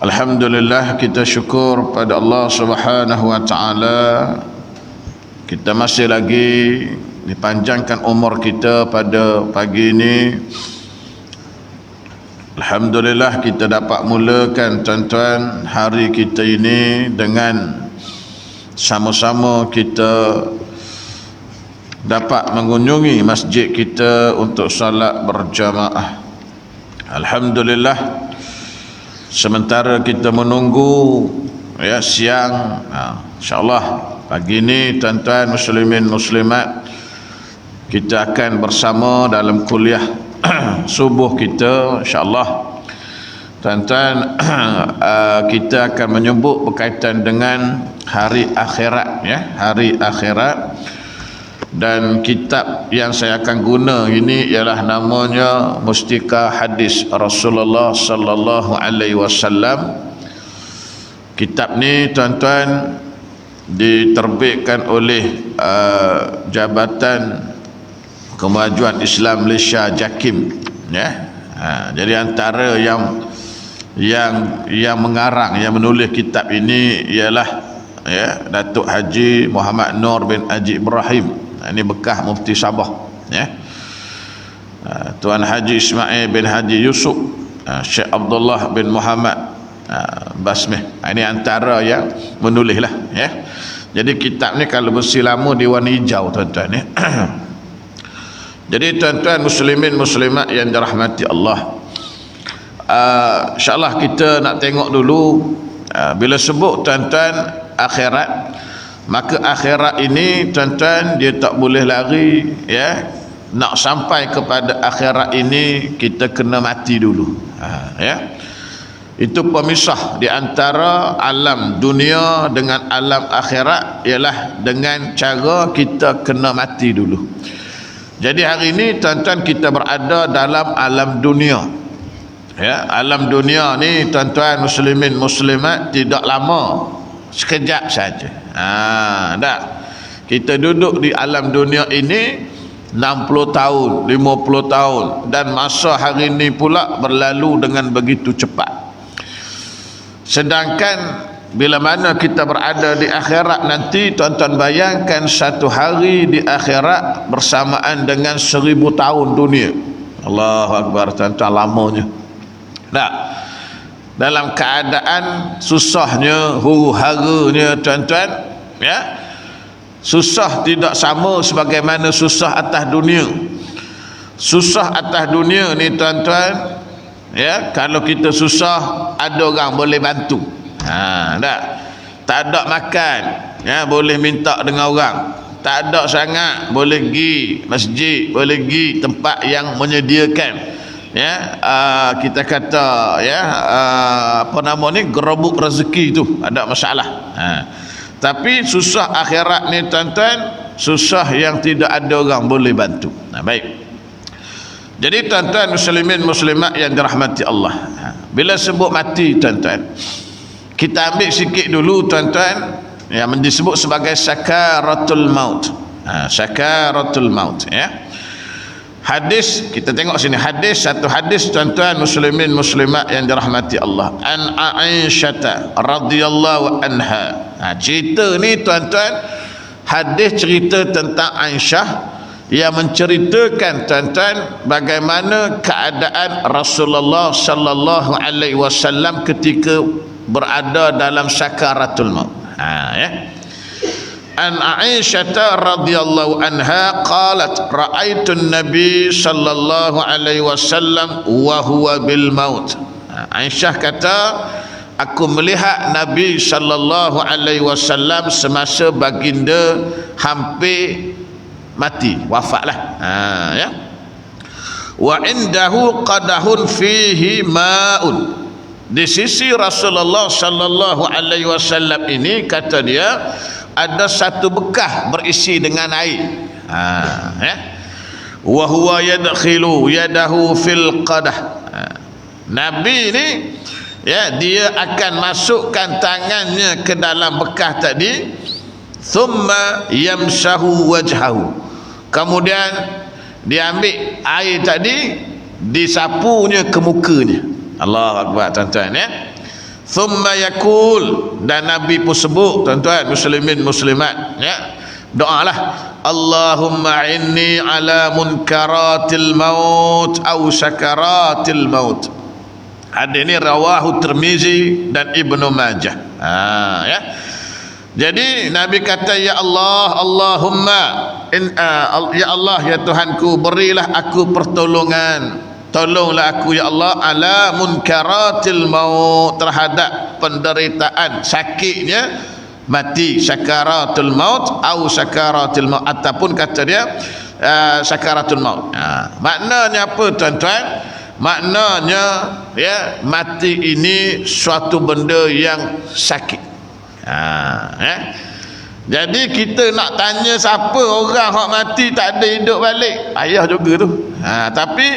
Alhamdulillah, kita syukur pada Allah Subhanahu wa taala. Kita masih lagi dipanjangkan umur kita pada pagi ini. Alhamdulillah, kita dapat mulakan tuan-tuan hari kita ini dengan sama-sama kita dapat mengunjungi masjid kita untuk salat berjamaah. Alhamdulillah, sementara kita menunggu siang, insyaAllah pagi ini tuan-tuan muslimin muslimat, kita akan bersama dalam kuliah subuh kita, insyaAllah tuan-tuan. Kita akan menyebut berkaitan dengan hari akhirat, hari akhirat. Dan kitab yang saya akan guna ini ialah namanya Mustika Hadis Rasulullah sallallahu alaihi wasallam. Kitab ni tuan-tuan diterbitkan oleh Jabatan Kemajuan Islam Malaysia JAKIM, jadi antara yang mengarang, yang menulis kitab ini ialah Datuk Haji Muhammad Nur bin Haji Ibrahim. Ini bekas Mufti Sabah, Tuan Haji Ismail bin Haji Yusuf, Syekh Abdullah bin Muhammad Basmih. Ini antara yang menulis lah, Jadi kitab ni kalau bersih lama dia warna hijau, tuan-tuan, Jadi tuan-tuan muslimin muslimat yang dirahmati Allah, insyaAllah kita nak tengok dulu, bila sebut tuan-tuan akhirat, maka akhirat ini tuan-tuan dia tak boleh lari, nak sampai kepada akhirat ini kita kena mati dulu, Itu pemisah di antara alam dunia dengan alam akhirat ialah dengan cara kita kena mati dulu. Jadi hari ini tuan-tuan kita berada dalam alam dunia, alam dunia ni tuan-tuan muslimin muslimat tidak lama, sekejap saja. Tak. Kita duduk di alam dunia ini 60 tahun, 50 tahun, dan masa hari ini pula berlalu dengan begitu cepat. Sedangkan bila mana kita berada di akhirat nanti, tuan-tuan bayangkan satu hari di akhirat bersamaan dengan 1000 tahun dunia. Allahu Akbar, tuan-tuan, lamanya. Tak. Dalam keadaan susahnya, huru-haranya, tuan-tuan, susah tidak sama sebagaimana susah atas dunia. Susah atas dunia ni tuan-tuan, kalau kita susah ada orang boleh bantu, tak ada makan, boleh minta dengan orang. Tak ada sangat, boleh pergi masjid, boleh pergi tempat yang menyediakan, kita kata apa nama ni, gerobak rezeki tu, ada masalah. Tapi susah akhirat ni tuan-tuan, susah yang tidak ada orang boleh bantu. Baik. Jadi tuan-tuan muslimin muslimat yang dirahmati Allah, bila sebut mati tuan-tuan, kita ambil sikit dulu tuan-tuan yang disebut sebagai sakaratul maut. Sakaratul maut, Hadis, kita tengok sini hadis, satu hadis tuan-tuan muslimin muslimat yang dirahmati Allah. An Aisyah radhiyallahu anha. Cerita ni tuan-tuan, hadis cerita tentang Aisyah yang menceritakan tuan-tuan bagaimana keadaan Rasulullah sallallahu alaihi wasallam ketika berada dalam sakaratul maut. An Aisyah radhiyallahu anha qalat ra'aitu an-nabi sallallahu alaihi wasallam wa huwa bil maut. Aisyah kata, aku melihat Nabi sallallahu alaihi wasallam semasa baginda hampir mati, wafatlah. Wa indahu qadahun fihi ma'un. Di sisi Rasulullah sallallahu alaihi wasallam ini, kata dia, ada satu bekah berisi dengan air. Wa huwa yadkhilu yadahu fil qadah. Nabi ni dia akan masukkan tangannya ke dalam bekah tadi, thumma yamsahu wajhahu. Kemudian dia ambil air tadi, disapunya ke mukanya. Allahu Akbar tuan-tuan, thumma yakul, dan Nabi pun sebut tuan-tuan muslimin muslimat, ya, doalah, Allahumma inni ala munkaratil maut au sakaratil maut. Hadis ini rawahu Tirmizi dan Ibnu Majah. Ya. Jadi Nabi kata, ya Allah, Allahumma ya Allah, ya Tuhanku, berilah aku pertolongan, tolonglah aku ya Allah, ala munkaratil maut, terhadap penderitaan sakitnya mati, sakaratul maut au sakaratul maut, ataupun kata dia sakaratul maut. Maknanya apa tuan-tuan? Maknanya ya, mati ini suatu benda yang sakit. Jadi kita nak tanya siapa orang hak mati tak ada hidup balik, ayah juga tu. Tapi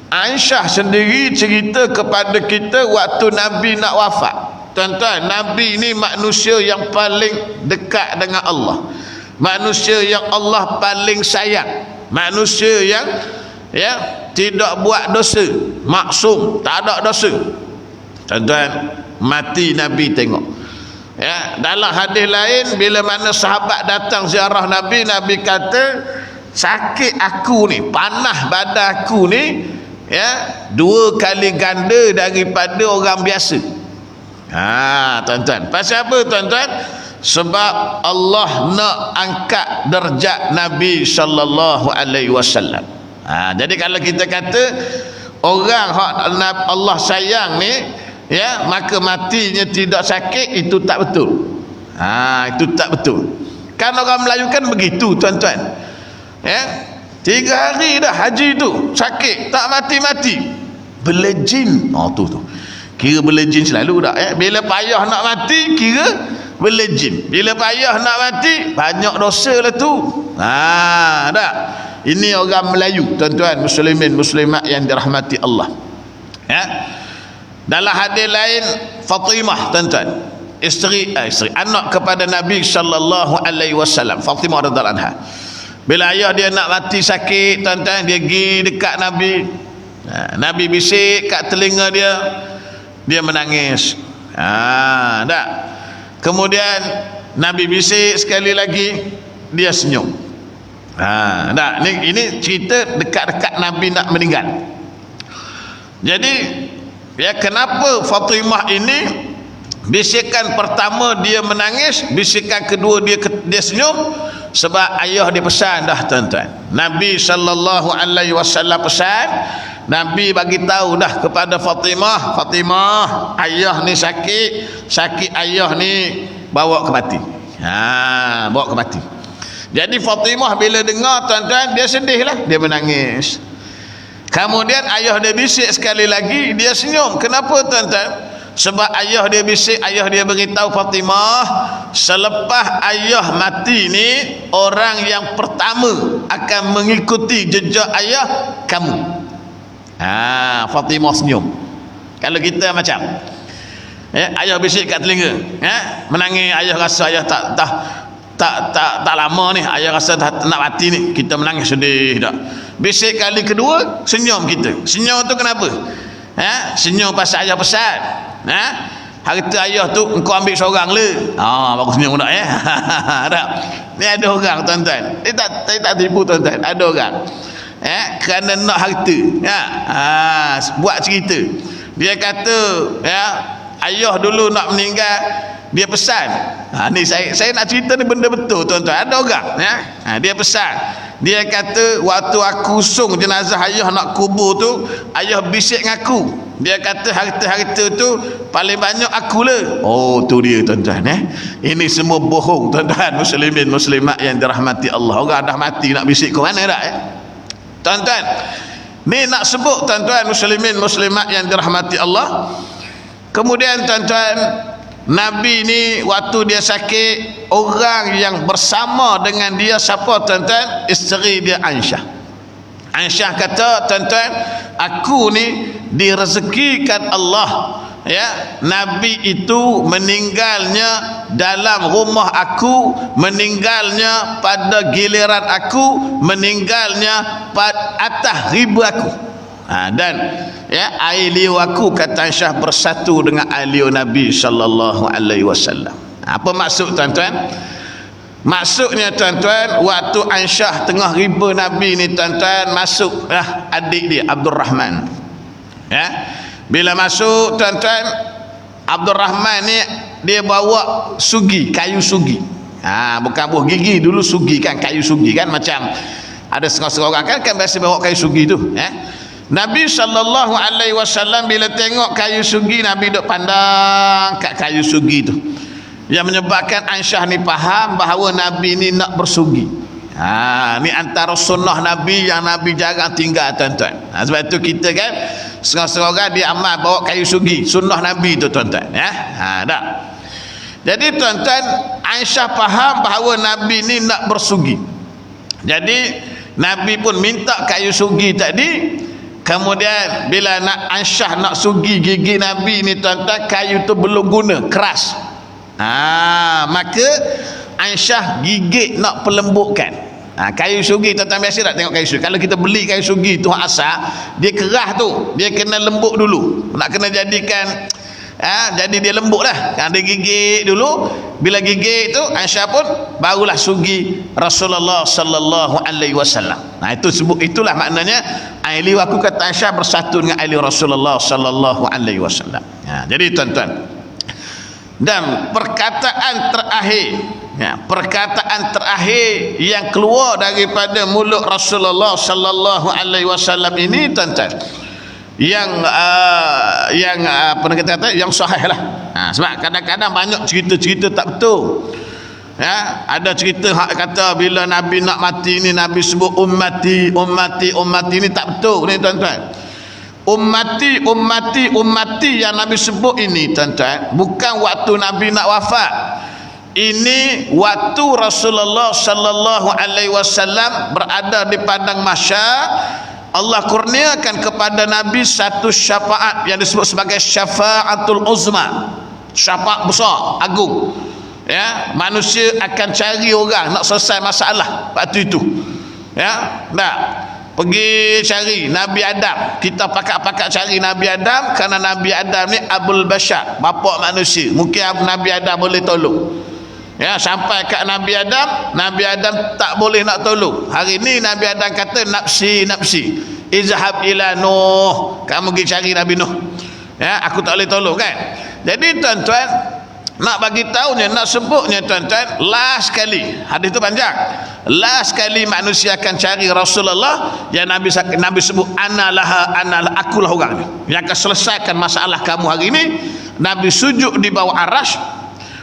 Aisyah sendiri cerita kepada kita waktu Nabi nak wafat. Tuan-tuan, Nabi ini manusia yang paling dekat dengan Allah, manusia yang Allah paling sayang, manusia yang ya tidak buat dosa, maksum, tak ada dosa. Tuan-tuan, mati Nabi tengok. Ya, dalam hadis lain, bila mana sahabat datang ziarah Nabi, Nabi kata, sakit aku ni, panah badan aku ni, ya, 2 kali ganda daripada orang biasa. Tuan-tuan, pasal apa tuan-tuan? Sebab Allah nak angkat darjat Nabi sallallahu alaihi wasallam. Jadi kalau kita kata orang hak Allah sayang ni, ya, maka matinya tidak sakit, itu tak betul. Itu tak betul. Kan orang Melayu kan begitu tuan-tuan, ya, 3 hari dah haji tu sakit, tak mati-mati, belejin. Tu kira belejin selalu dah, ya. Bila payah nak mati kira belejin, bila payah nak mati banyak dosa lah tu. Dah. Ini orang Melayu tuan-tuan muslimin muslimat yang dirahmati Allah, ya. Dalam hadis lain, Fatimah tuan-tuan, isteri anak kepada Nabi sallallahu alaihi wasallam, Fatimah radhiyallahu anha, bila ayah dia nak mati sakit tuan-tuan, dia pergi dekat Nabi. Nabi bisik kat telinga dia, dia menangis. Dah. Kemudian Nabi bisik sekali lagi, dia senyum. Dah. Ini cerita dekat-dekat Nabi nak meninggal. Jadi ya, kenapa Fatimah ini bisikan pertama dia menangis, bisikan kedua dia senyum? Sebab ayah dia pesan dah tuan-tuan. Nabi sallallahu alaihi wasallam pesan, Nabi bagi tahu dah kepada Fatimah, Fatimah, ayah ni sakit ayah ni bawa ke mati. Bawa ke mati. Jadi Fatimah bila dengar tuan-tuan, dia sedih lah, dia menangis. Kemudian ayah dia bisik sekali lagi, dia senyum. Kenapa tuan-tuan? Sebab ayah dia bisik, ayah dia beritahu Fatimah, selepas ayah mati ni, orang yang pertama akan mengikuti jejak ayah kamu. Fatimah senyum. Kalau kita macam, ya, ayah bisik kat telinga, ya, menangis, ayah rasa ayah tak lama ni, ayah rasa nak mati ni, kita menangis sedih dah. Bisik kali kedua, senyum kita. Senyum tu kenapa? Senyum pasal ayah pesan, harta ayah tu engkau ambil seorang le. Bagus senyum tak, ya. Ni ada orang tuan-tuan, dia tak tipu tuan-tuan, ada orang, kerana nak harta, buat cerita. Dia kata, ya, ayah dulu nak meninggal, dia pesan, ni saya nak cerita ni benda betul tuan-tuan. Ada orang, ya, dia pesan, dia kata waktu aku usung jenazah ayah nak kubur tu, ayah bisik dengan aku, dia kata harta-harta tu paling banyak aku lah. Tu dia tuan-tuan, ini semua bohong tuan-tuan muslimin muslimat yang dirahmati Allah. Orang dah mati nak bisik ke mana dah, tuan-tuan. Ni nak sebut tuan-tuan muslimin muslimat yang dirahmati Allah. Kemudian tuan-tuan, Nabi ni waktu dia sakit, orang yang bersama dengan dia siapa tuan-tuan? Isteri dia Aisyah. Aisyah kata, tuan-tuan, aku ni direzekikan Allah, ya, Nabi itu meninggalnya dalam rumah aku, meninggalnya pada giliran aku, meninggalnya pada atas riba aku. Dan ya, air liur aku kata Aisyah bersatu dengan air liur Nabi sallallahu alaihi wasallam. Apa maksud tuan-tuan? Maksudnya tuan-tuan, waktu Aisyah tengah riba Nabi ni tuan-tuan, masuklah adik dia Abdul Rahman. Ya. Bila masuk tuan-tuan, Abdul Rahman ni dia bawa sugi, kayu sugi. Bukan buah gigi, dulu sugi kan, kayu sugi kan, macam ada setengah-setengah orang kan biasa bawa kayu sugi tu, ya. Nabi sallallahu alaihi wasallam bila tengok kayu sugi, Nabi duk pandang kat kayu sugi tu, yang menyebabkan Aisyah ni faham bahawa Nabi ni nak bersugi. Ni antara sunnah Nabi yang Nabi jarang tinggal tuan-tuan. Sebab tu kita kan setengah-setengah orang dia amal bawa kayu sugi, sunnah Nabi tu tuan-tuan, ya. Dah. Jadi tuan-tuan, Aisyah faham bahawa Nabi ni nak bersugi. Jadi Nabi pun minta kayu sugi tadi. Kemudian bila Aisyah nak sugi gigi Nabi ni tuan-tuan, kayu tu belum guna, keras. Maka Aisyah gigit nak pelembutkan. Kayu sugi tuan-tuan biasa tak tengok kayu sugi. Kalau kita beli kayu sugi tu asal, dia keras tu, dia kena lembut dulu. Nak kena jadikan jadi dia lembut lah. Dia gigit dulu. Bila gigit tu Aisyah pun barulah sugi Rasulullah sallallahu alaihi wasallam. Itulah maknanya air liur aku kata Aisyah bersatu dengan air liur Rasulullah sallallahu alaihi wasallam. Jadi tuan-tuan, dan perkataan terakhir yang keluar daripada mulut Rasulullah sallallahu alaihi wasallam ini tuan-tuan, yang apa nak kata, yang sahih lah. Sebab kadang-kadang banyak cerita-cerita tak betul, ya. Ada cerita hak kata bila Nabi nak mati ni Nabi sebut ummati ni tak betul ni tuan-tuan. Ummati yang Nabi sebut ini tuan-tuan, bukan waktu Nabi nak wafat. Ini waktu Rasulullah sallallahu alaihi wasallam berada di padang mahsyar. Allah kurniakan kepada Nabi satu syafaat yang disebut sebagai syafaatul uzma, syafaat besar, agung, ya. Manusia akan cari orang nak selesai masalah waktu itu, ya. Pergi cari Nabi Adam. Kita pakat-pakat cari Nabi Adam kerana Nabi Adam ni Abul Bashar, bapa manusia. Mungkin Nabi Adam boleh tolong, ya. Sampai kat Nabi Adam tak boleh nak tolong. Hari ni Nabi Adam kata nafsi izhab ila Nuh, kamu pergi cari Nabi Nuh, ya. Aku tak boleh tolong kan. Jadi tuan-tuan, nak bagi tahunya, nak sebutnya tuan-tuan, last kali, hadis itu panjang, last kali manusia akan cari Rasulullah, yang Nabi sebut analah, akulah orang ni yang akan selesaikan masalah kamu hari ini. Nabi sujud di bawah arasy.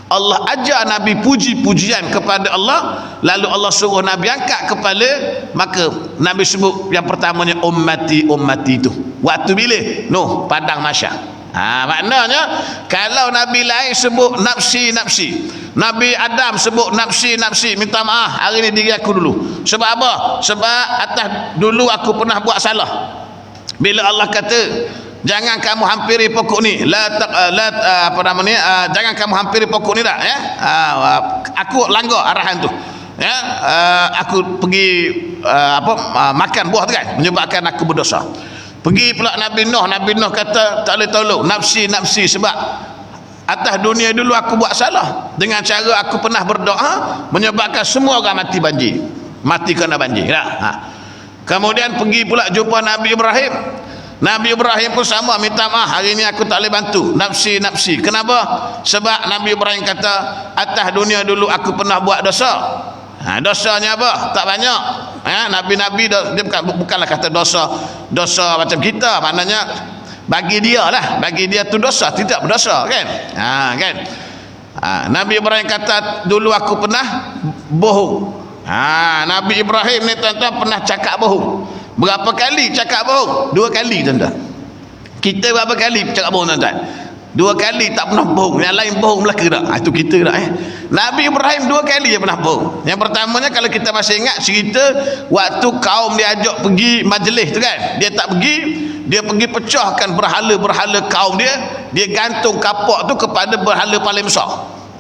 Allah ajar Nabi puji-pujian kepada Allah, lalu Allah suruh Nabi angkat kepala, maka Nabi sebut yang pertamanya ummati itu. Waktu bila? Nuh, padang mahsyar. Maknanya kalau Nabi lain sebut nafsi, Nabi Adam sebut nafsi, minta maaf hari ni diri aku dulu. Sebab apa? Sebab atas dulu aku pernah buat salah. Bila Allah kata jangan kamu hampiri pokok ni, jangan kamu hampiri pokok ni dah, ya. Aku langgar arahan tu, ya. Aku pergi makan buah tu kan, menyebabkan aku berdosa. Pergi pula Nabi Nuh kata tak boleh tolong nafsi, sebab atas dunia dulu aku buat salah dengan cara aku pernah berdoa menyebabkan semua orang mati kena banjir. Kemudian pergi pula jumpa Nabi Ibrahim pun sama, minta maaf hari ni aku tak boleh bantu, nafsi. Kenapa? Sebab Nabi Ibrahim kata atas dunia dulu aku pernah buat dosa. Dosanya apa? Tak banyak, ya. Nabi-nabi dia bukanlah kata dosa macam kita, maknanya bagi dia tu dosa, tidak berdosa kan. Nabi Ibrahim kata dulu aku pernah bohong. Nabi Ibrahim ni tuan-tuan pernah cakap bohong. Berapa kali cakap bohong? 2 kali tuan-tuan. Kita berapa kali cakap bohong tuan-tuan? 2 kali tak pernah bohong. Yang lain bohong belaka tak? Itu kita tak, Nabi Ibrahim 2 kali dia pernah bohong. Yang pertamanya kalau kita masih ingat cerita waktu kaum dia ajak pergi majlis tu kan, dia tak pergi, dia pergi pecahkan berhala kaum dia gantung kapak tu kepada berhala paling besar.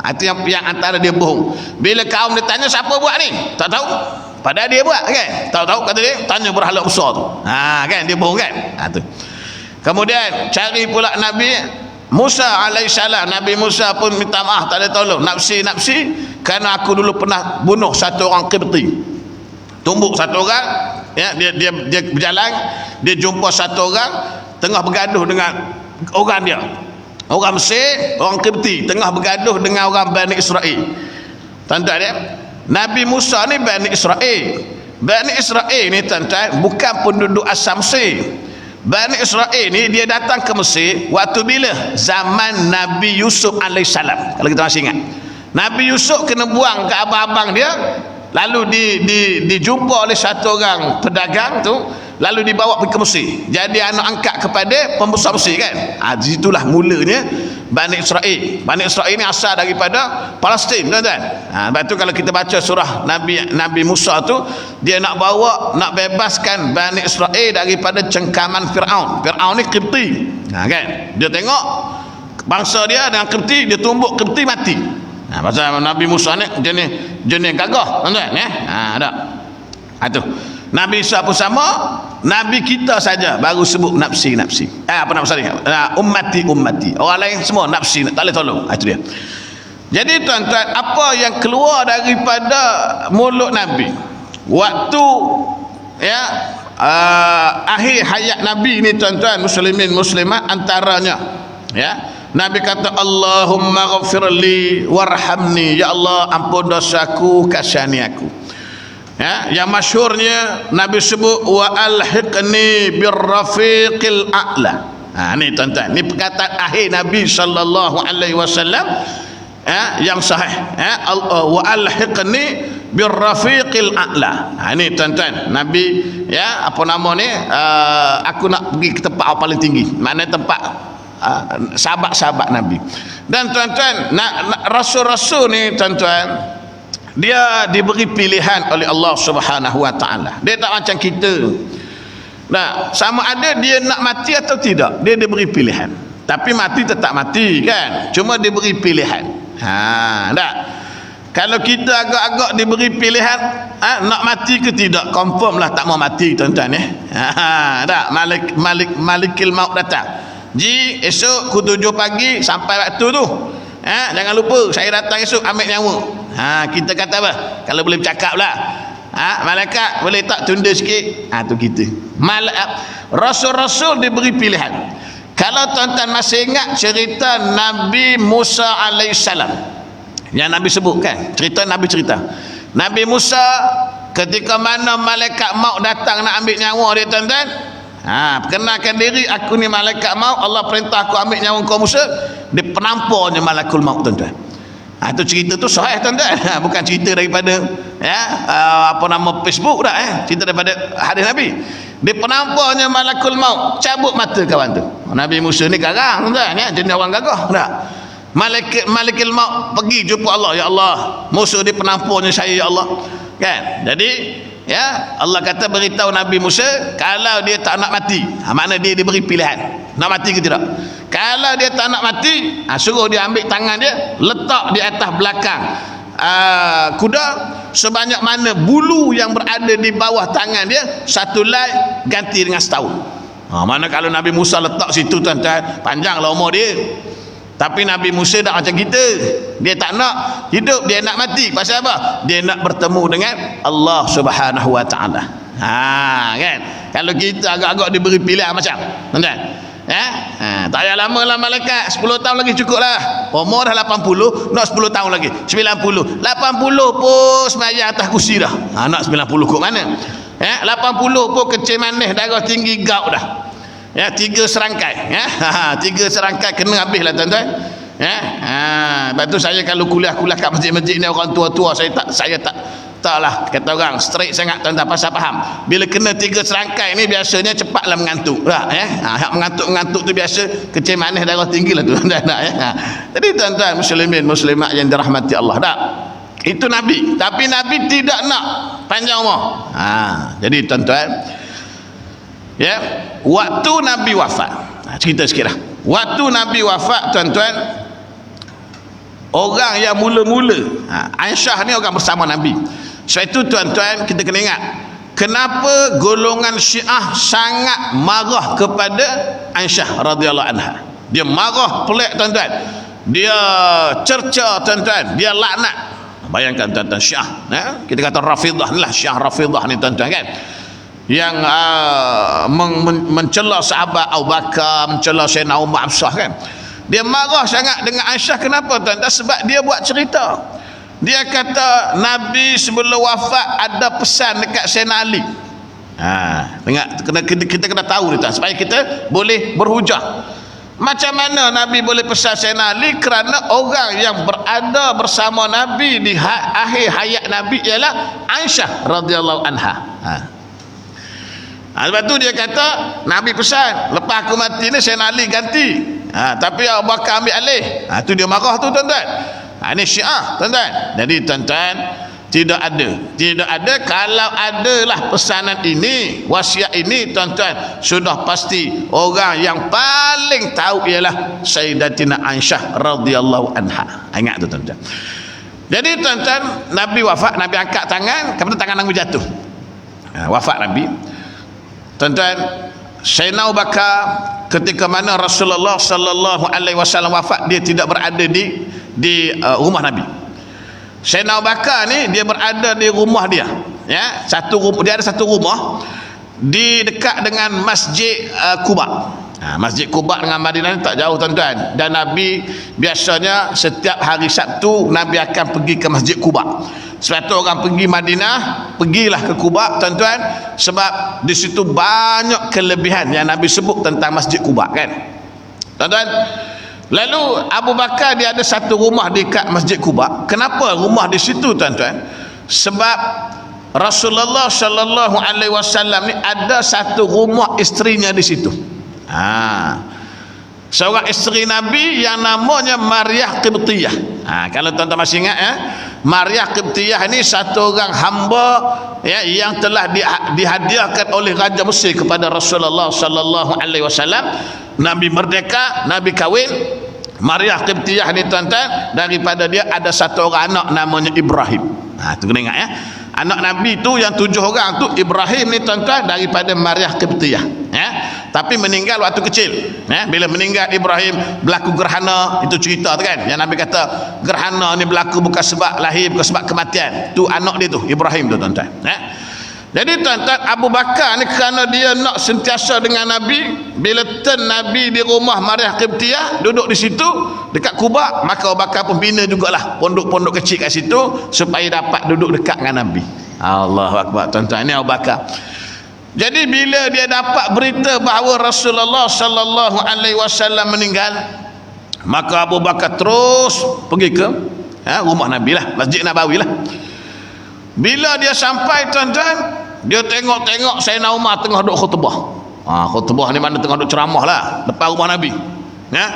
Itu yang antara dia bohong. Bila kaum dia tanya siapa buat ni, tak tahu. padahal dia buat kan. Tahu-tahu kata dia tanya berhala besar tu, kan dia bohong kan. Tu kemudian cari pula Nabi Musa alaihissalam. Nabi Musa pun minta maaf, tak ada tolong. Nafsi kerana aku dulu pernah bunuh satu orang Qibti, tumbuk satu orang, ya, dia berjalan, dia jumpa satu orang tengah bergaduh dengan orang dia, orang Mesir, orang Qibti, tengah bergaduh dengan orang Bani Israel. Tuan-tuan ya, Nabi Musa ni Bani Israel. Bani Israel ni tuan-tuan bukan penduduk asal Mesir. Bani Israel ni dia datang ke Mesir waktu bila? Zaman Nabi Yusuf alaihissalam. Kalau kita masih ingat, Nabi Yusuf kena buang ke abang-abang dia, lalu dijumpa oleh satu orang pedagang tu, lalu dibawa pergi ke Mesir, jadi anak angkat kepada pembesar Mesir kan. Di situlah mulanya Bani Israel. Bani Israel ni asal daripada Palestin, tuan-tuan. Lepas tu kalau kita baca surah Nabi Musa tu, dia nak bebaskan Bani Israel daripada cengkaman Fir'aun. Fir'aun ni Qibti, kan. Dia tengok bangsa dia dengan Qibti, dia tumbuk Qibti mati. Pasal Nabi Musa ni jenis gagah, tuan-tuan ya. Itu Nabi Isa pun sama. Nabi kita saja baru sebut nafsi. Apa nama saya? Ummati. Orang lain semua nafsi, tak boleh tolong. Itu dia. Jadi tuan-tuan, apa yang keluar daripada mulut Nabi waktu ya akhir hayat Nabi ni tuan-tuan muslimin muslimat, antaranya ya, Nabi kata Allahumma ghafirli warhamni, ya Allah ampun dosaku, kasihani aku. Ya, yang masyhurnya Nabi sebut wa alhiqni birrafiqil a'la. Ni tuan-tuan, ni perkataan akhir Nabi sallallahu alaihi wasallam yang sahih, wa alhiqni birrafiqil a'la. Ni tuan-tuan, Nabi ya apa nama ni, aku nak pergi ke tempat yang paling tinggi, mana tempat sahabat-sahabat Nabi. Dan tuan-tuan, rasul-rasul ni tuan-tuan, dia diberi pilihan oleh Allah Subhanahu wa taala. Dia tak macam kita. Nah, sama ada dia nak mati atau tidak, dia diberi pilihan. Tapi mati tetap mati kan, cuma diberi pilihan. Tak. Kalau kita agak-agak diberi pilihan nak mati ke tidak, confirm lah tak mau mati tuan-tuan ya. Tak, Malikil Maut datang. Ji, esok pukul 7 pagi sampai waktu tu. Jangan lupa saya datang esok ambil nyawa. Kita kata apa? Kalau boleh bercakap lah. Malaikat boleh tak tunda sikit? Tu kita. Rasul-rasul diberi pilihan. Kalau tuan-tuan masih ingat cerita Nabi Musa alaihissalam yang Nabi sebut kan, Nabi Musa ketika mana malaikat maut datang nak ambil nyawa dia tuan-tuan, perkenalkan diri, aku ni malaikat maut, Allah perintah aku ambil nyawa kau Musa. Dia penamparnya malakul maut tuan-tuan. Itu cerita tu sahih tuan-tuan, bukan cerita daripada apa nama Facebook dah, cerita daripada hadis Nabi. Dia penamparnya malakul maut, cabut mata kawan tu. Nabi Musa ni garang tuan-tuan ya, jenis orang gagah tak. Malikul maut pergi jumpa Allah, ya Allah, Musa dia penamparnya saya ya Allah kan. Jadi ya, Allah kata beritahu Nabi Musa kalau dia tak nak mati, makna dia diberi pilihan nak mati ke tidak. Kalau dia tak nak mati, suruh dia ambil tangan dia, letak di atas belakang kuda, sebanyak mana bulu yang berada di bawah tangan dia, satu lai ganti dengan setahun. Mana kalau Nabi Musa letak situ tuan-tuan, panjanglah umur dia. Tapi Nabi Musa tak macam kita, dia tak nak hidup, dia nak mati. Pasal apa? Dia nak bertemu dengan Allah Subhanahu wa taala. Kan, kalau kita agak-agak diberi pilihan macam tuan-tuan, tak payah lama lah malaikat, 10 tahun lagi cukup lah. Umur dah 80, nak 10 tahun lagi 90. 80 pun semayang atas kursi dah. Nak 90 kot mana? 80 pun kecil manis, darah tinggi, gout dah. 3 serangkai. 3 serangkai kena habis lah tuan-tuan. Lepas tu saya kalau kuliah kat masjid-masjid ni, orang tua-tua, saya taklah kata orang straight sangat tuan-tuan, pasal faham. Bila kena 3 serangkai ni biasanya cepatlah mengantuk lah. Mengantuk tu biasa kecil manis, darah tinggi lah tuan-tuan. Jadi tuan-tuan muslimin muslimat yang dirahmati Allah, tak, itu Nabi. Tapi Nabi tidak nak panjang umur. Jadi tuan-tuan ya, waktu Nabi wafat, cerita sikit lah. Waktu Nabi wafat tuan-tuan, orang yang mula-mula, Aisyah ni orang bersama Nabi. Sebab itu tuan-tuan, kita kena ingat kenapa golongan Syiah sangat marah kepada Aisyah radhiyallahu anha. Dia marah pelik tuan-tuan, dia cerca tuan-tuan, dia laknat. Bayangkan tuan-tuan, Syiah, kita kata Rafidah ni lah, Syiah Rafidah ni tuan-tuan kan, yang mencela sahabat Abu Bakar, mencela Sayyidina Umar, Hafsah kan. Dia marah sangat dengan Aisyah. Kenapa tuan-tuan? Sebab dia buat cerita, dia kata Nabi sebelum wafat ada pesan dekat Sayyidina Ali. Kita kena tahu ni tuan, supaya kita boleh berhujah. Macam mana Nabi boleh pesan Sayyidina Ali? Kerana orang yang berada bersama Nabi di akhir hayat Nabi ialah Aisyah radhiyallahu anha. Sebab tu dia kata Nabi pesan, lepas aku mati ni Sayyidina Ali ganti, tapi Abu Bakar ambil alih. Tu dia marah tu tuan-tuan. Ini Syiah tuan-tuan. Jadi tuan-tuan, tidak ada. Kalau adalah pesanan ini, wasiat ini tuan-tuan, sudah pasti orang yang paling tahu ialah Sayyidatina Aisyah radhiyallahu anha. Ingat tu tuan-tuan. Jadi tuan-tuan, Nabi wafat, Nabi angkat tangan, kemudian tangan Nabi jatuh. Wafat Nabi tuan-tuan. Sayyidina Abu Bakar ketika mana Rasulullah sallallahu alaihi wasallam wafat, dia tidak berada di rumah Nabi. Sayyidina Abu Bakar ni dia berada di rumah dia, ya, dia ada satu rumah di dekat dengan Masjid Quba. Masjid Quba dengan Madinah ni tak jauh tuan-tuan, dan Nabi biasanya setiap hari Sabtu Nabi akan pergi ke Masjid Quba. Sebab tu orang pergi Madinah, pergilah ke Quba tuan-tuan, sebab di situ banyak kelebihan yang Nabi sebut tentang Masjid Quba kan tuan-tuan. Lalu Abu Bakar dia ada satu rumah dekat Masjid Quba. Kenapa rumah di situ tuan-tuan? Sebab Rasulullah sallallahu alaihi wasallam ni ada satu rumah isterinya di situ. Seorang isteri Nabi yang namanya Maryah Qibtiyah. Kalau tuan-tuan masih ingat, Maryah Qibtiyah ni satu orang hamba, ya, yang telah dihadiahkan oleh Raja Mesir kepada Rasulullah sallallahu alaihi wasallam. Nabi merdeka, Nabi kahwin. Maryah Qibtiyah ni tuan-tuan, daripada dia ada satu orang anak namanya Ibrahim. Tu kena ingat, ya. Anak Nabi tu yang 7 orang tu, Ibrahim ni tuan-tuan daripada Maryah Qibtiyah, ya. Tapi meninggal waktu kecil, ya. Bila meninggal Ibrahim berlaku gerhana, itu cerita tu kan, yang Nabi kata gerhana ni berlaku bukan sebab lahir, bukan sebab kematian. Tu anak dia tu, Ibrahim tu tuan-tuan, ya. Jadi tuan-tuan, Abu Bakar ni kerana dia nak sentiasa dengan Nabi, bila turn Nabi di rumah Maryah Qibtiyah, duduk di situ dekat Quba, maka Abu Bakar pun bina jugalah pondok-pondok kecil kat situ supaya dapat duduk dekat dengan Nabi. Allahu Akbar tuan-tuan, ini Abu Bakar. Jadi bila dia dapat berita bahawa Rasulullah sallallahu alaihi wasallam meninggal, maka Abu Bakar terus pergi ke rumah Nabi lah, Masjid Nabawi lah. Bila dia sampai tuan-tuan, dia tengok Sayyidina Umar tengah duduk khutbah. Khutbah ni mana tengah duduk ceramah lah depan rumah Nabi, ya.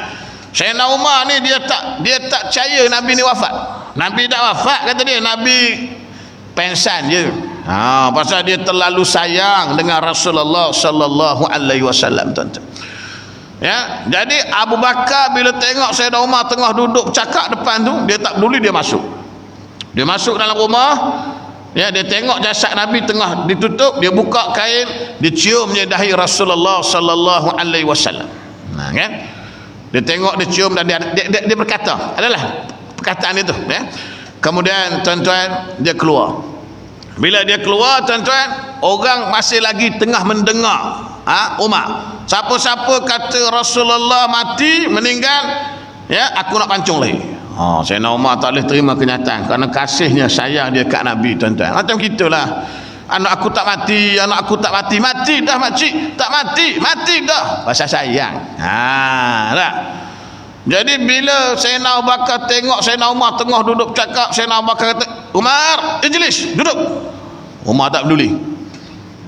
Sayyidina Umar ni dia tak percaya Nabi ni wafat. Nabi tak wafat kata dia, Nabi pensan je. Pasal dia terlalu sayang dengan Rasulullah sallallahu alaihi wasallam tuan-tuan, ya. Jadi Abu Bakar bila tengok Sayyidina Umar tengah duduk cakap depan tu, dia tak peduli, dia masuk dalam rumah. Ya, dia tengok jasad Nabi tengah ditutup, dia buka kain, dia cium je dahi Rasulullah sallallahu alaihi wasallam. Kan? Dia tengok, dia cium, dan dia berkata, adalah perkataan itu, ya. Kemudian tuan-tuan, dia keluar. Bila dia keluar tuan-tuan, orang masih lagi tengah mendengar Umar. Siapa-siapa kata Rasulullah mati, meninggal, ya, aku nak pancung lagi. Sayyidina Umar tak boleh terima kenyataan kerana kasihnya, sayang dia kat Nabi tuan-tuan. Macam gitulah, anak aku tak mati, mati dah makcik, tak mati dah, pasal sayang. Tak. Jadi bila Sayyidina Abu Bakar tengok Sayyidina Umar tengah duduk cakap, Sayyidina Abu Bakar kata, Umar, ijlis, duduk. Umar tak peduli.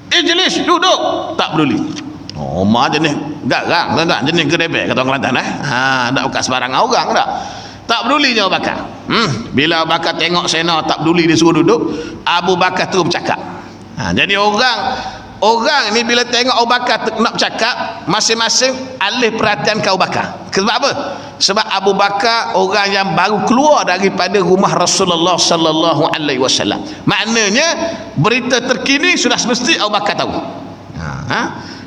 Ijlis, duduk, tak peduli. Umar jenis garang tuan-tuan, jenis gerebek kata orang Kelantan. Tak bukan sembarang orang tak. Tak peduli je Abu Bakar. Bila Abu Bakar tengok Sayyidina tak peduli, dia suruh duduk, Abu Bakar terus bercakap. Jadi orang ni bila tengok Abu Bakar nak bercakap, masing-masing alih perhatian ke Abu Bakar. Sebab apa? Sebab Abu Bakar orang yang baru keluar daripada rumah Rasulullah sallallahu alaihi wasallam. Maknanya berita terkini sudah semesti Abu Bakar tahu.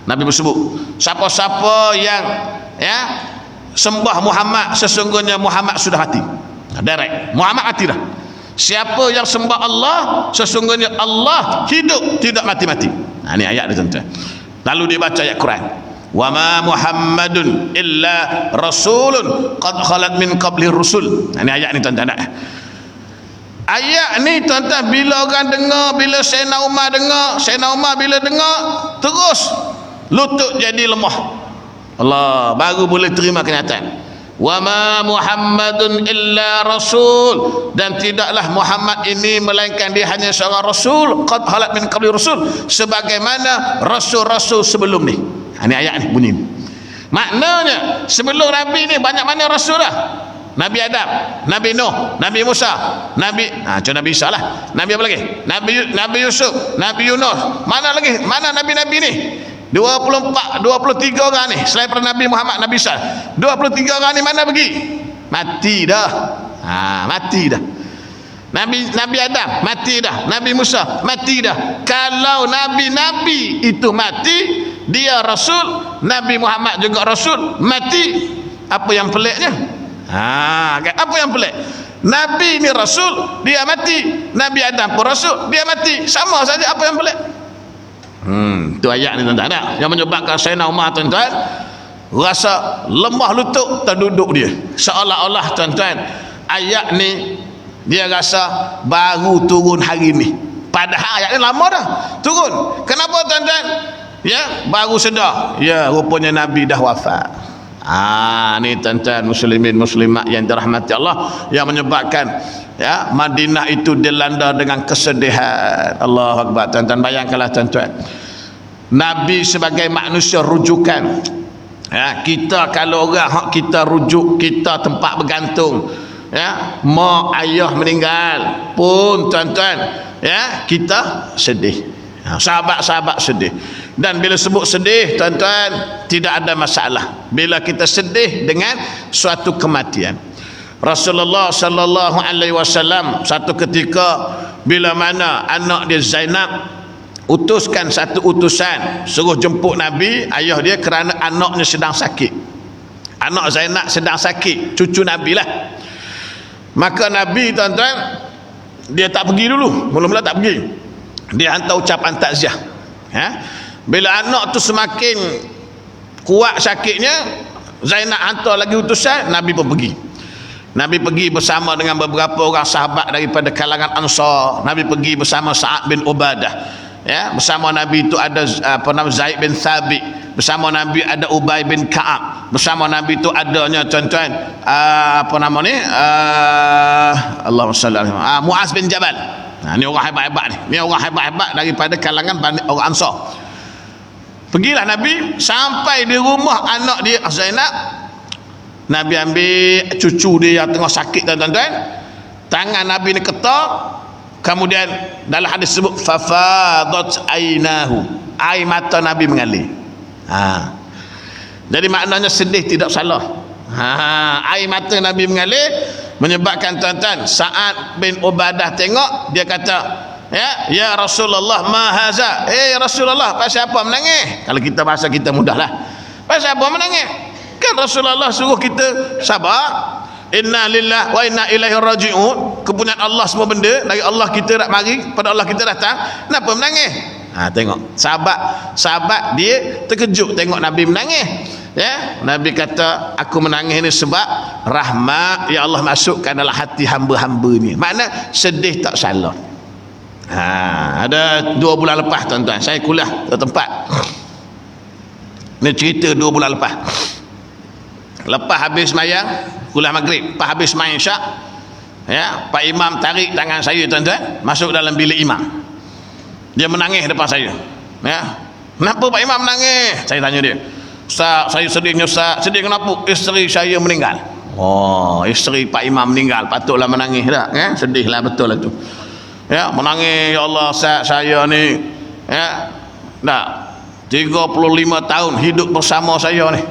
Nabi bersebut, siapa-siapa yang sembah Muhammad, sesungguhnya Muhammad sudah mati. Direct, Muhammad mati dah. Siapa yang sembah Allah, sesungguhnya Allah hidup, tidak mati-mati. Ini ayat dia tuan-tuan. Lalu dia baca ayat Quran, wa ma Muhammadun illa rasulun qad khalat min qabli rusul. Ini ayat ni tuan-tuan. Ayat ni tuan-tuan, bila orang dengar, bila Sayyidina Umar dengar, Sayyidina Umar bila dengar, terus lutut jadi lemah. Allah baru boleh terima kenyataan. Wa ma Muhammadun illa rasul, dan tidaklah Muhammad ini melainkan dia hanya seorang rasul, qad halat min qabli rasul, sebagaimana rasul-rasul sebelum ni. Ini ayat ni bunyi. Maknanya sebelum Nabi ni banyak mana rasul dah. Nabi Adam, Nabi Nuh, Nabi Musa, Nabi Nabi Isa lah. Nabi apa lagi? Nabi Yusuf, Nabi Yunus. Mana lagi? Mana nabi-nabi ni? 23 orang ni selain pada Nabi Muhammad, Nabi Isa. 23 orang ni mana pergi? Mati dah. Mati dah. Nabi Adam mati dah, Nabi Musa mati dah. Kalau nabi-nabi itu mati, dia rasul, Nabi Muhammad juga rasul, mati, apa yang peliknya? Apa yang pelik? Nabi ni rasul, dia mati. Nabi Adam pun rasul, dia mati. Sama saja, apa yang pelik? Itu ayat ni tuan-tuan, yang menyebabkan Sayyidina Umar tuan-tuan rasa lemah lutut terduduk dia, seolah-olah tuan-tuan ayat ni dia rasa baru turun hari ni, padahal ayat ni lama dah turun. Kenapa tuan-tuan? Baru sedar, rupanya Nabi dah wafat. Ni tuan-tuan muslimin muslimat yang dirahmati Allah, yang menyebabkan Madinah itu dilanda dengan kesedihan. Allahu Akbar. Tuan-tuan bayangkanlah tuan-tuan, Nabi sebagai manusia rujukan, kita kalau orang hak kita rujuk, kita tempat bergantung, mak ayah meninggal pun tuan-tuan, kita sedih, sahabat-sahabat sedih. Dan bila sebut sedih tuan-tuan, tidak ada masalah bila kita sedih dengan suatu kematian. Rasulullah sallallahu alaihi wasallam satu ketika bila mana anak dia Zainab utuskan satu utusan suruh jemput Nabi, ayah dia, kerana anaknya sedang sakit. Anak Zainab sedang sakit, cucu Nabi lah. Maka Nabi tuan-tuan, dia tak pergi dulu, mula-mula tak pergi, dia hantar ucapan takziah. Bila anak tu semakin kuat sakitnya, Zainab hantar lagi utusan, Nabi pun pergi. Nabi pergi bersama dengan beberapa orang sahabat daripada kalangan Ansar. Nabi pergi bersama Sa'ad bin Ubadah. Bersama Nabi itu ada Zaid bin Thabit. Bersama Nabi ada Ubay bin Ka'ab. Bersama Nabi itu adanya tuan-tuan Allahumma salli alaihi Muaz bin Jabal. Ni orang hebat-hebat ni. Ni orang hebat-hebat daripada kalangan orang Ansar. Pergilah Nabi sampai di rumah anak dia Zainab. Nabi ambil cucu dia yang tengah sakit tuan-tuan, tangan Nabi ni ketak, kemudian dalam hadis sebut fafadat ainahu, air mata Nabi mengalir. Jadi maknanya sedih tidak salah. Air mata Nabi mengalir menyebabkan tuan-tuan Sa'ad bin Ubadah tengok, dia kata, ya Rasulullah ma haza. Rasulullah, pasal apa menangis? Kalau kita bahasa kita mudahlah, pasal apa menangis? Kan Rasulullah suruh kita sabar, inna lillahi wa inna ilaihi raji'un, kepunyaan Allah semua benda, dari Allah kita nak mari, pada Allah kita datang, kenapa menangis? Tengok sahabat dia terkejut tengok Nabi menangis. Nabi kata, aku menangis ni sebab rahmat ya Allah masukkan dalam hati hamba-hamba ni. Makna sedih tak salah. Ada 2 bulan lepas tuan-tuan, saya kuliah ke tempat ni, cerita 2 bulan lepas habis sembahyang kuliah maghrib, lepas habis sembahyang isyak, Pak Imam tarik tangan saya tuan-tuan masuk dalam bilik imam. Dia menangis depan saya. Kenapa Pak Imam menangis? Saya tanya dia. Ustaz, saya sedihnya Ustaz. Sedih kenapa? Isteri saya meninggal. Isteri Pak Imam meninggal, patutlah menangis dah. Sedih lah, betul lah tu. Menangis, ya Allah Ustaz, saya ni dah 35 tahun hidup bersama saya ni.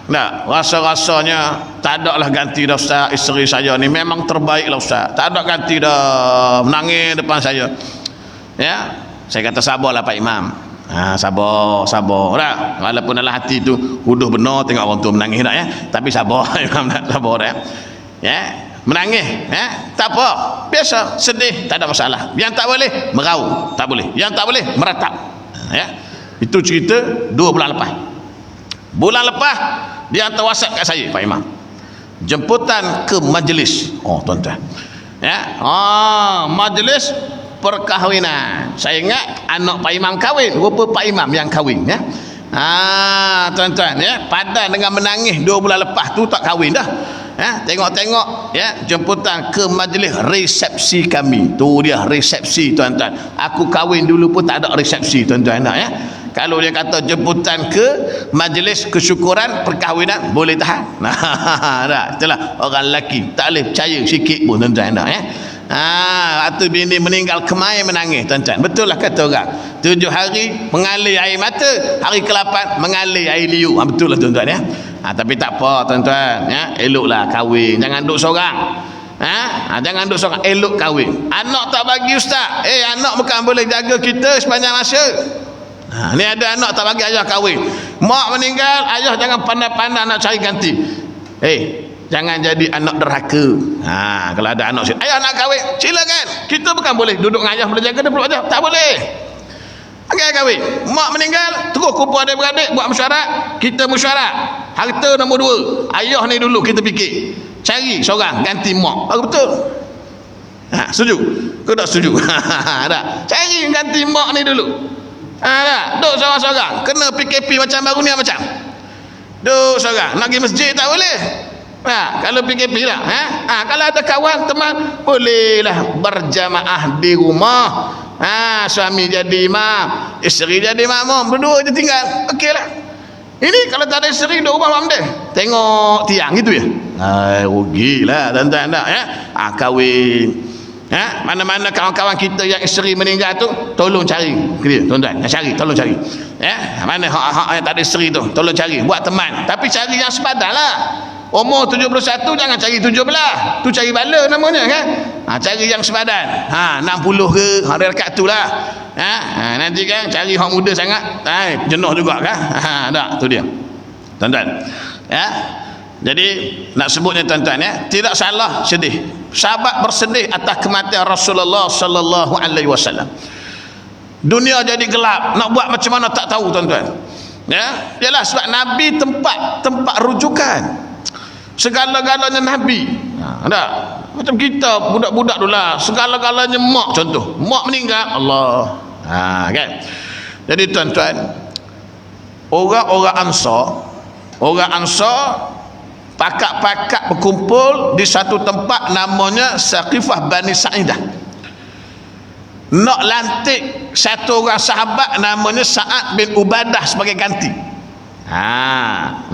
Tak, rasa-rasanya tak ada lah ganti dah Ustaz. Isteri saya ni memang terbaik lah Ustaz, tak ada ganti dah, menangis depan saya. Ya, saya kata sabarlah Pak Imam. Sabar dah. Walaupun dalam hati tu huduh benar tengok orang tu menangis dah ya, tapi sabar Imam, tak sabar dah ya. Menangis tak apa, biasa, sedih tak ada masalah. Yang tak boleh meraung, tak boleh. Yang tak boleh meratap ya. Itu cerita 2 bulan lepas. Bulan lepas dia hantar WhatsApp kat saya, Pak Imam, jemputan ke majlis. Tuan-tuan ya, majlis perkahwinan. Saya ingat anak Pak Imam kahwin, rupa Pak Imam yang kahwin ya. Tuan-tuan ya, padan dengan menangis 2 bulan lepas tu tak kahwin dah. Tengok-tengok ya, jemputan ke majlis resepsi kami. Tu dia resepsi, tuan-tuan. Aku kahwin dulu pun tak ada resepsi, tuan-tuan ya. Kalau dia kata jemputan ke majlis kesyukuran perkahwinan, boleh tahan. Dah, itulah orang lelaki tak boleh percaya sikit pun, tuan-tuan ya. Waktu bini meninggal kemain menangis, tuan-tuan. Betul lah kata orang, 7 hari mengalir air mata, hari ke-8 mengalir air liu. Betul lah tuan-tuan ya. Tapi tak apa tuan-tuan ya, eloklah kahwin, jangan duduk seorang. Jangan duduk seorang, elok kahwin. Anak tak bagi Ustaz, anak bukan boleh jaga kita sepanjang masa. Ni ada anak tak bagi ayah kahwin, mak meninggal, ayah jangan pandai-pandai nak cari ganti. Jangan jadi anak derhaka. Kalau ada anak ayah nak kahwin, silakan. Kita bukan boleh duduk dengan ayah boleh jaga dia peluk ayah, tak boleh. Kahwin, mak meninggal, terus kumpul adik-beradik buat mesyuarat, kita mesyuarat. Harta nombor 2, ayah ni dulu kita fikir, cari seorang ganti mak. Betul? Setuju? Kau tak setuju? Tak. Cari ganti mak ni dulu. Tak. Duduk seorang-seorang. Kena PKP macam baru ni macam. Duduk seorang. Nak pergi masjid tak boleh. Kalau PKP lah. Kalau ada kawan teman, bolehlah berjamaah di rumah. Suami jadi imam, isteri jadi makmum, berdua je tinggal. Okeylah. Ini kalau tak ada isteri duduk rumah mak dia, tengok tiang gitu ya. Rugilah tuan-tuan tak ya. Kahwin. Mana-mana kawan-kawan kita yang isteri meninggal tu, tolong cari dia, tuan-tuan. Cari, tolong cari. Mana hak-hak yang tak ada isteri tu, tolong cari, buat teman. Tapi cari yang sepadan lah. Umur 71 jangan cari 17, tu cari bala namanya kan. Cari yang sepadan. 60 ke, hari rekat tu lah. Nanti kan cari orang muda sangat, jenuh juga kan. Tak, tu dia tuan-tuan ya. Jadi nak sebutnya tuan-tuan ya, tidak salah sedih. Sahabat bersedih atas kematian Rasulullah sallallahu alaihi wasallam. Dunia jadi gelap, nak buat macam mana tak tahu tuan-tuan ya. Yalah sebab Nabi tempat rujukan segala-galanya. Nabi tak macam kita budak-budak dulu lah, segala-galanya mak. Contoh mak meninggal, Allah kan. Jadi tuan-tuan, orang Ansar pakak-pakak berkumpul di satu tempat namanya Saqifah Bani Sa'idah. Nak lantik satu orang sahabat namanya Sa'ad bin Ubadah sebagai ganti.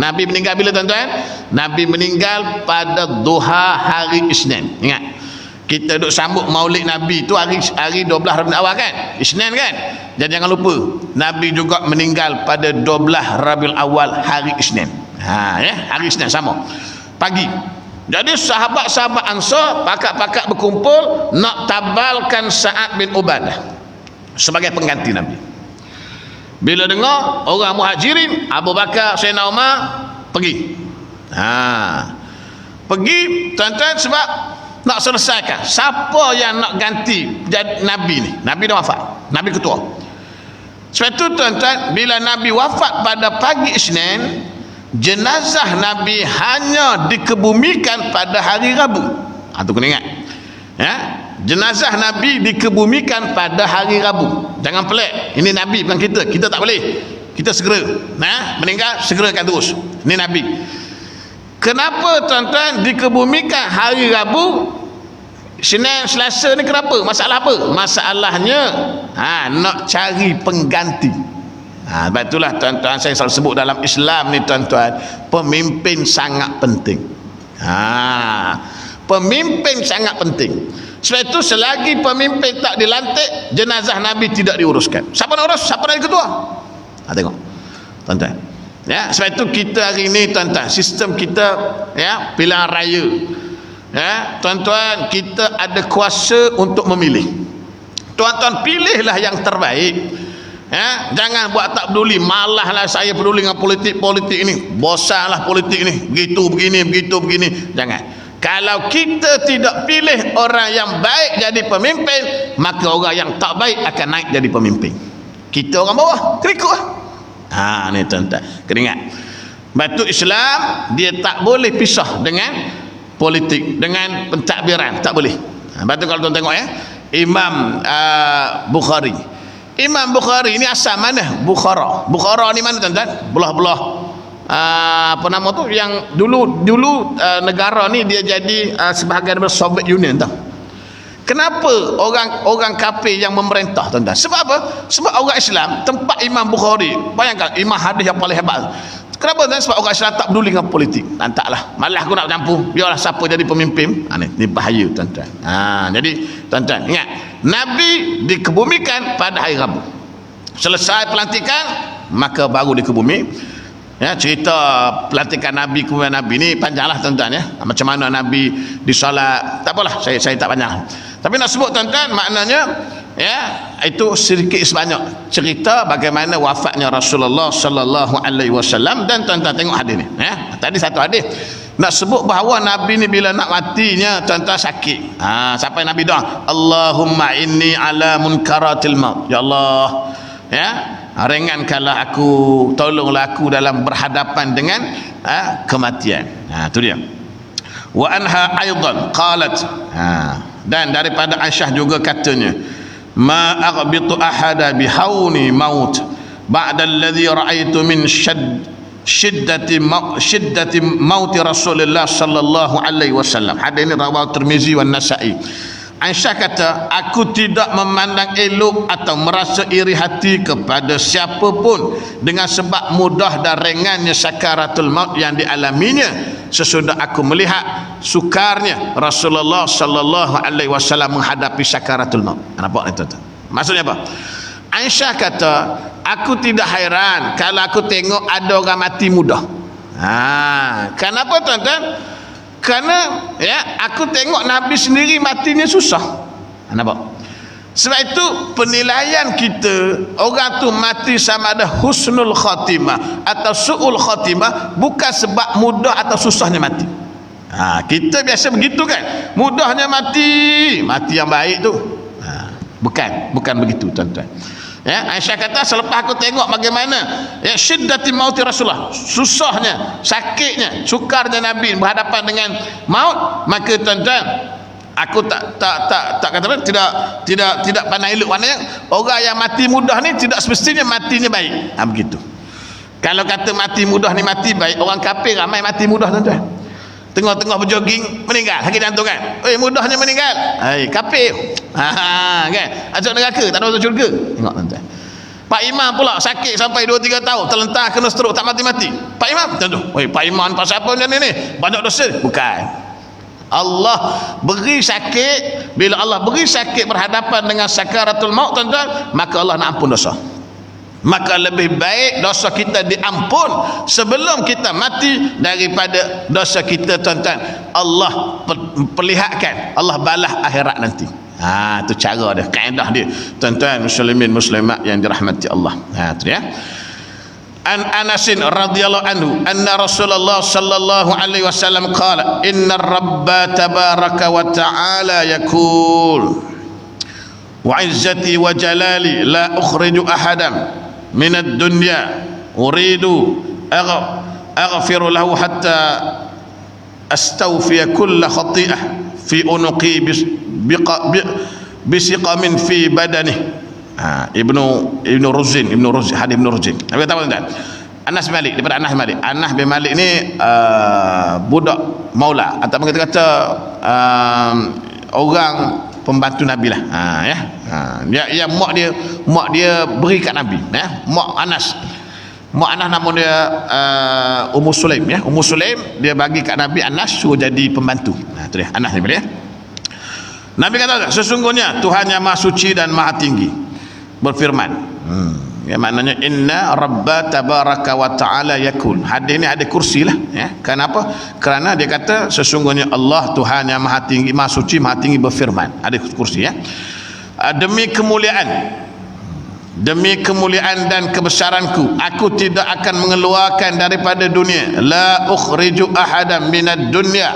Nabi meninggal bila tuan-tuan? Nabi meninggal pada duha hari Isnin. Ingat, kita duk sambut maulid Nabi tu hari 12 Rabiul Awal kan, Isnin kan. Jadi jangan lupa Nabi juga meninggal pada 12 Rabiul Awal hari Isnin. Hari Isnin sama pagi. Jadi sahabat-sahabat Ansar pakak-pakak berkumpul nak tabalkan Sa'ad bin Ubadah sebagai pengganti Nabi. Bila dengar orang Muhajirin, Abu Bakar, Sayyidina Umar pergi. Pergi tuan-tuan sebab nak selesaikan siapa yang nak ganti jadi Nabi ni. Nabi dah wafat, Nabi ketua. Sebab itu tuan-tuan, bila Nabi wafat pada pagi Isnin, jenazah Nabi hanya dikebumikan pada hari Rabu. Itu kena ingat ya. Jenazah Nabi dikebumikan pada hari Rabu. Jangan pelik, ini Nabi bukan kita. Kita tak boleh, kita segera meninggal segerakan terus. Ini Nabi. Kenapa tuan-tuan dikebumikan hari Rabu? Senin, Selasa ni kenapa? Masalah apa? Masalahnya nak cari pengganti. Sebab itulah tuan-tuan, saya selalu sebut dalam Islam ni tuan-tuan, pemimpin sangat penting. Pemimpin sangat penting. Sebab itu selagi pemimpin tak dilantik, jenazah Nabi tidak diuruskan. Siapa nak urus? Siapa nak jadi ketua? Tengok tuan-tuan Ya, sebab itu kita hari ini tuan-tuan, sistem kita ya, pilihan raya. Ya, tuan-tuan, kita ada kuasa untuk memilih. Tuan-tuan pilihlah yang terbaik. Ya, jangan buat tak peduli, malahlah saya peduli dengan politik ini. Bosanlah politik ini. Begitu begini. Jangan. Kalau kita tidak pilih orang yang baik jadi pemimpin, maka orang yang tak baik akan naik jadi pemimpin. Kita orang bawah, terikutlah. Ni tuan-tuan, kena ingat. Batu Islam dia tak boleh pisah dengan politik, dengan pentadbiran, tak boleh. Batu kalau tuan tengok ya, Imam Bukhari. Imam Bukhari ini asal mana? Bukhara. Bukhara ni mana tuan-tuan? Belah-belah apa nama tu yang dulu negara ni dia jadi sebahagian daripada Soviet Union tau. Kenapa orang kafir yang memerintah tuan-tuan? Sebab apa? Sebab orang Islam tempat Imam Bukhari. Bayangkan imam hadis yang paling hebat. Kenapa tuan? Sebab orang Islam tak peduli dengan politik. Taklah. Malah aku nak campur. Biarlah siapa jadi pemimpin. Ni bahaya tuan-tuan. Jadi tuan-tuan ingat, Nabi dikebumikan pada hari Rabu. Selesai pelantikan maka baru dikebumi. Ya, cerita pelantikan Nabi kemudian Nabi ni panjanglah tuan-tuan ya. Macam mana Nabi disolat, tak apalah, saya tak panjang. Tapi nak sebut tuan-tuan, maknanya ya, itu sedikit sebanyak cerita bagaimana wafatnya Rasulullah sallallahu alaihi wasallam. Dan tuan-tuan tengok hadis ni ya. Tadi satu hadis nak sebut bahawa Nabi ni bila nak matinya tuan-tuan sakit. Sampai Nabi doa, Allahumma inni ala munkaratil maut. Ya Allah, ya, ringankanlah aku, tolonglah aku dalam berhadapan dengan kematian. Itu dia. Wa anha aidan qalat, dan daripada Aisyah juga katanya, ma aghbitu ahada bihauni maut ba'da alladhi ra'aitu min syiddati maut Rasulullah sallallahu alaihi wasallam. Hadis ini rawahu Tirmizi wa Nasa'i. Aisyah kata, aku tidak memandang elok atau merasa iri hati kepada siapa pun dengan sebab mudah dan ringannya sakaratul maut yang dialaminya sesudah aku melihat sukarnya Rasulullah sallallahu alaihi wasallam menghadapi sakaratul maut. Nampak itu? Maksudnya apa? Aisyah kata, aku tidak hairan kalau aku tengok ada orang mati mudah. Kenapa tuan-tuan? Kerana ya, aku tengok Nabi sendiri matinya susah. Nampak? Sebab itu penilaian kita, orang tu mati sama ada husnul khatimah atau su'ul khatimah bukan sebab mudah atau susahnya mati. Kita biasa begitu kan, mudahnya mati yang baik tu. Bukan begitu tuan-tuan. Ya, Aisyah kata selepas aku tengok bagaimana ya syiddati mauti Rasulullah, susahnya, sakitnya, sukarnya Nabi berhadapan dengan maut, maka tuan-tuan aku tak kata tidak pandang elok. Maknanya orang yang mati mudah ni tidak semestinya matinya baik. Begitu. Kalau kata mati mudah ni mati baik, orang kafir ramai mati mudah tuan-tuan. Tengah-tengah berjoging meninggal, sakit jantung kan. Mudahnya meninggal. Kafir. Kan? Masuk neraka, tak ada masuk syurga. Tengok tuan-tuan. Pak Imam pula sakit sampai 2-3 tahun, terlentar kena stroke, tak mati-mati. Pak Imam, tentu. Pak Imam pasal apa macam ni? Banyak dosa. Bukan. Allah beri sakit, bila Allah beri sakit berhadapan dengan sakaratul maut tuan-tuan, maka Allah nak ampun dosa. Maka lebih baik dosa kita diampun sebelum kita mati daripada dosa kita tuan-tuan Allah perlihatkan, Allah balas akhirat nanti. Itu cara dia, kaedah dia tuan-tuan muslimin muslimat yang dirahmati Allah. Itu dia. An Anas radhiyallahu anhu anna Rasulullah sallallahu alaihi wasallam qala inna rabba tabaraka wa ta'ala yaqul wa izzati wa jalali la ukhriju ahadan min ad-dunya uridu aghfiru lahu hatta astawfiya kull khati'ah fi unuqi bisiqamin fi badani. Ibnu Ruzin hadis Ibnu Ruzin. Apa tahu tak? Anas bin Malik, daripada Anas bin Malik. Anas bin Malik ni budak maula atau kata orang pembantu Nabi lah. Dia mak dia beri kat Nabi ya. Mak Anas nama dia Ummu Sulaim ya. Ummu Sulaim dia bagi kat Nabi Anas suruh jadi pembantu. Itu dia Anas ni ya. Nabi kata sesungguhnya Tuhan yang Maha Suci dan Maha Tinggi berfirman. Ya, maknanya inna rabba tabaraka wa ta'ala yakul. Hadis ni ada kursi lah ya. Kenapa? Kerana dia kata sesungguhnya Allah Tuhan yang maha tinggi, maha suci, maha tinggi berfirman. Ada kursi ya. Demi kemuliaan dan kebesaranku, aku tidak akan mengeluarkan daripada dunia, la ukhriju ahadan minad dunya,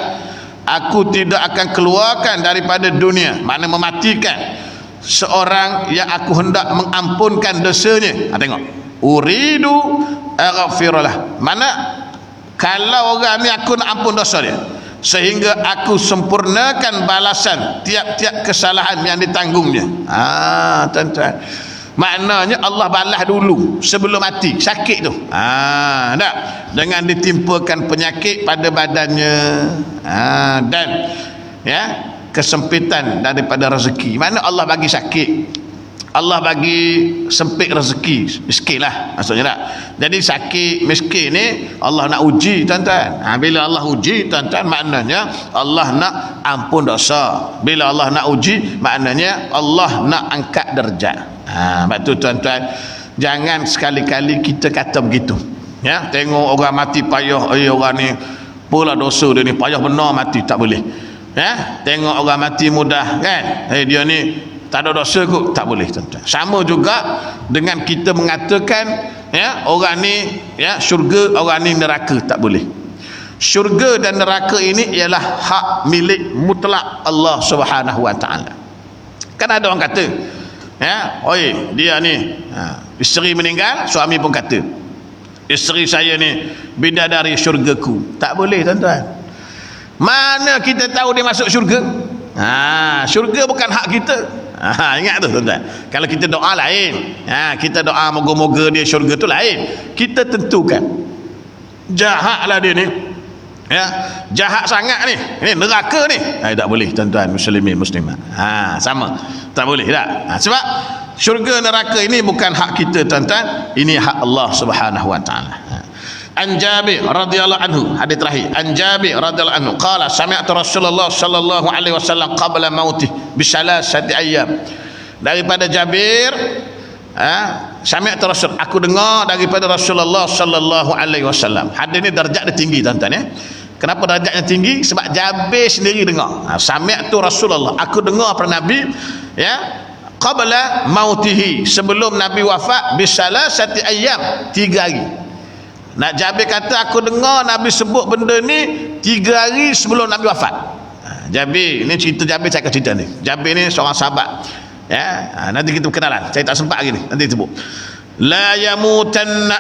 aku tidak akan keluarkan daripada dunia, makna mematikan seorang yang aku hendak mengampunkan dosanya. Tengok, uridu aghfirullah, mana kalau orang ni aku nak ampun dosa dia, sehingga aku sempurnakan balasan tiap-tiap kesalahan yang ditanggungnya. Tuan-tuan, maknanya Allah balas dulu sebelum mati, sakit tu. Tak, dengan ditimpakan penyakit pada badannya, dan ya, kesempitan daripada rezeki. Mana Allah bagi sakit, Allah bagi sempit rezeki, miskin lah maksudnya tak. Jadi sakit miskin ni Allah nak uji tuan-tuan. Bila Allah uji tuan-tuan, maknanya Allah nak ampun dosa. Bila Allah nak uji, maknanya Allah nak angkat darjat. Sebab tu tuan-tuan, jangan sekali-kali kita kata begitu ya. Tengok orang mati payah, orang ni pula dosa dia ni payah benar mati, tak boleh ya. Tengok orang mati mudah kan, dia ni tak ada dosa kot, tak boleh tuan-tuan. Sama juga dengan kita mengatakan ya, orang ni ya syurga, orang ni neraka, tak boleh. Syurga dan neraka ini ialah hak milik mutlak Allah Subhanahu wa taala. Kan ada orang kata ya, oi dia ni isteri meninggal, suami pun kata isteri saya ni bidadari syurgaku. Tak boleh tuan-tuan. Mana kita tahu dia masuk syurga? Syurga bukan hak kita. Ingat tu tuan-tuan. Kalau kita doa lain, kita doa moga-moga dia syurga tu lain. Kita tentukan jahatlah dia ni ya, jahat sangat ni, neraka ni, tak boleh tuan-tuan muslimin muslimat. Sama, tak boleh tak. Sebab syurga neraka ini bukan hak kita tuan-tuan, ini hak Allah Subhanahu wa taala. An Jabir radhiyallahu anhu, hadis terakhir. An Jabir radhiyallahu anhu qala sami'tu Rasulullah sallallahu alaihi wasallam qabla mautih bi salasati ayyam. Daripada Jabir, sami'tu Rasul, aku dengar daripada Rasulullah sallallahu alaihi wasallam. Hadis ni darjat dia tinggi tuan-tuan ya. Kenapa darjatnya tinggi? Sebab Jabir sendiri dengar. Sami'tu Rasulullah, aku dengar pada Nabi ya, qabla mautihi, sebelum Nabi wafat, bi salasati ayyam, 3 hari. Nak Jabir kata aku dengar Nabi sebut benda ni 3 hari sebelum Nabi wafat. Jabir ni cerita, Jabir saya akan cerita ni. Jabir ni seorang sahabat ya. Nanti kita berkenalan, saya tak sempat lagi ni, nanti sebut. La yamutanna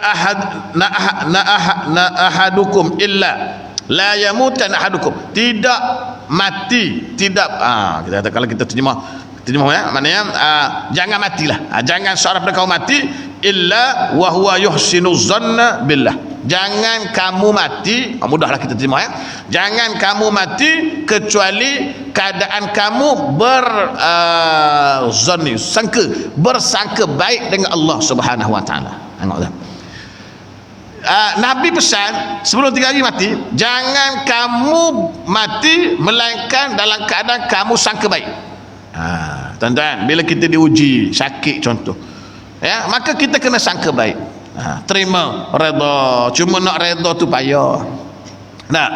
ahadukum illa, la yamutanna ahadukum, tidak mati, tidak kita kata, kalau kita terjemah ya, maknanya jangan matilah, jangan seorang daripada kamu mati illa wa huwa yuhsinu zanna billah, jangan kamu mati, mudahlah kita terima ya, jangan kamu mati kecuali keadaan kamu bersangka baik dengan Allah Subhanahu wa taala. Tengok dah, Nabi pesan sebelum 3 hari mati, jangan kamu mati melainkan dalam keadaan kamu sangka baik. Tuan-tuan, bila kita diuji sakit contoh ya, maka kita kena sangka baik, terima, redha. Cuma nak redha tu payah. Nah,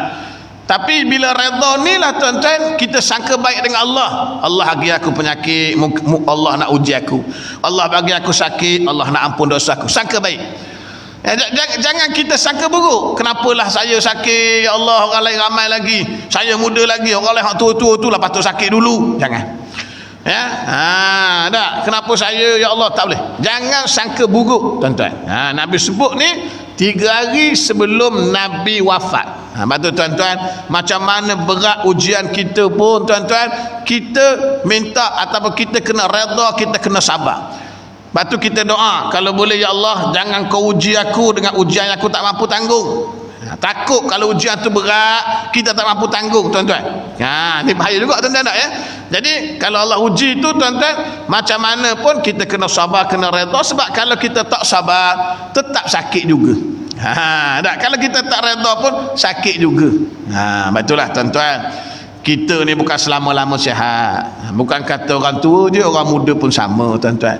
tapi bila redha ni lah tuan-tuan, kita sangka baik dengan Allah. Allah bagi aku penyakit, Allah nak uji aku. Allah bagi aku sakit, Allah nak ampun dosa aku. Sangka baik ya, jangan kita sangka buruk. Kenapalah saya sakit, ya Allah, orang lain ramai lagi, saya muda lagi, orang lain tua-tua tu lah patut sakit dulu. Jangan ya, tak, kenapa saya, ya Allah, tak boleh. Jangan sangka buruk tuan-tuan. Nabi sebut ni 3 hari sebelum Nabi wafat. Betul tuan-tuan, macam mana berat ujian kita pun tuan-tuan, kita minta ataupun kita kena redha, kita kena sabar. Lepas tu kita doa, kalau boleh ya Allah, jangan kau uji aku dengan ujian yang aku tak mampu tanggung. Takut kalau ujian tu berat, kita tak mampu tanggung tuan-tuan. Ni bahaya juga tuan-tuan tak ya. Jadi kalau Allah uji tu tuan-tuan, macam mana pun kita kena sabar, kena redha. Sebab kalau kita tak sabar, tetap sakit juga. Tak, kalau kita tak redha pun sakit juga. Betul lah tuan-tuan, kita ni bukan selama-lama sihat. Bukan kata orang tua je, orang muda pun sama tuan-tuan.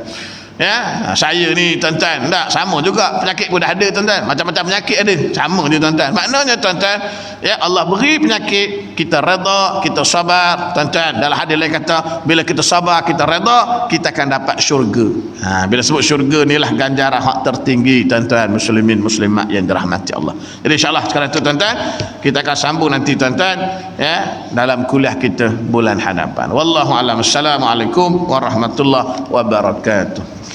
Ya, saya ni tuan-tuan, tak sama juga penyakit pun dah ada tuan-tuan, macam-macam penyakit ada, sama je tuan-tuan. Maknanya tuan-tuan, ya Allah beri penyakit, kita redha, kita sabar tuan-tuan. Dalam hadis lain kata, bila kita sabar, kita redha, kita akan dapat syurga. Bila sebut syurga ni lah ganjaran hak tertinggi tuan-tuan muslimin muslimat yang dirahmati Allah. Jadi insya-Allah sekarang tu tuan-tuan, kita akan sambung nanti tuan-tuan, ya, dalam kuliah kita bulan hadapan. Wallahu a'lam. Assalamualaikum warahmatullahi wabarakatuh.